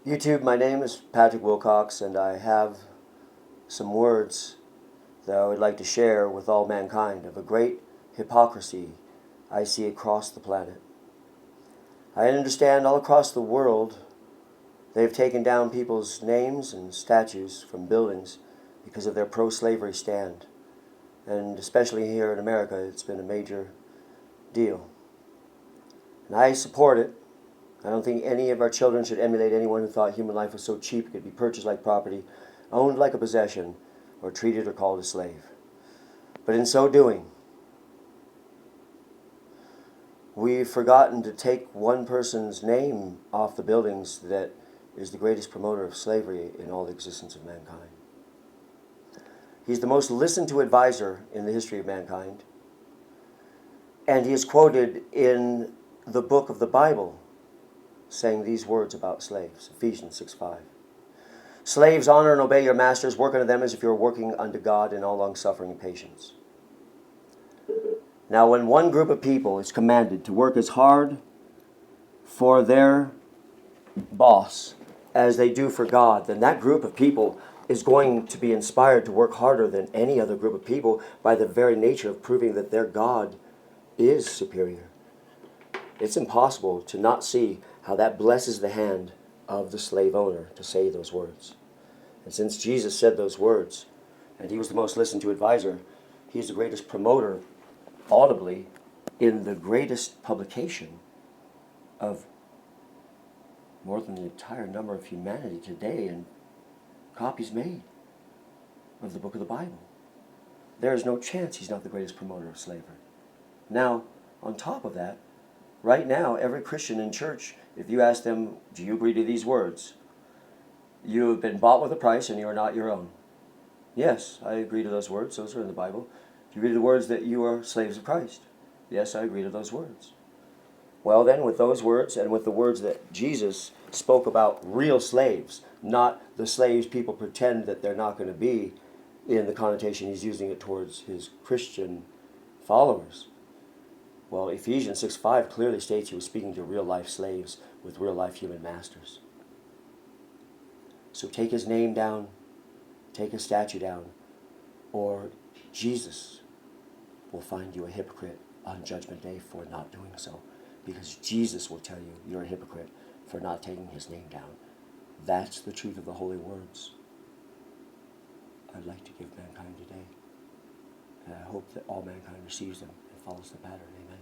YouTube, my name is Patrick Wilcox, and I have some words that I would like to share with all mankind of a great hypocrisy I see across the planet. I understand all across the world they've taken down people's names and statues from buildings because of their pro-slavery stand. And especially here in America, it's been a major deal. And I support it. I don't think any of our children should emulate anyone who thought human life was so cheap it could be purchased like property, owned like a possession, or treated or called a slave. But in so doing, we've forgotten to take one person's name off the buildings that is the greatest promoter of slavery in all the existence of mankind. He's the most listened to advisor in the history of mankind, and he is quoted in the book of the Bible saying these words about slaves, Ephesians 6:5. Slaves, honor and obey your masters, work unto them as if you were working unto God in all long-suffering and patience. Now, when one group of people is commanded to work as hard for their boss as they do for God, then that group of people is going to be inspired to work harder than any other group of people by the very nature of proving that their God is superior. It's impossible to not see how that blesses the hand of the slave owner to say those words. And since Jesus said those words, and he was the most listened to advisor, he's the greatest promoter, audibly, in the greatest publication of more than the entire number of humanity today and copies made of the book of the Bible. There is no chance he's not the greatest promoter of slavery. Now, on top of that, right now, every Christian in church, if you ask them, do you agree to these words? You have been bought with a price and you are not your own. Yes, I agree to those words. Those are in the Bible. Do you agree to the words that you are slaves of Christ? Yes, I agree to those words. Well then, with those words and with the words that Jesus spoke about real slaves, not the slaves people pretend that they're not going to be in the connotation he's using it towards his Christian followers. Well, Ephesians 6:5 clearly states he was speaking to real-life slaves with real-life human masters. So take his name down, take his statue down, or Jesus will find you a hypocrite on Judgment Day for not doing so. Because Jesus will tell you you're a hypocrite for not taking his name down. That's the truth of the holy words I'd like to give mankind today. And I hope that all mankind receives them and follows the pattern. Amen.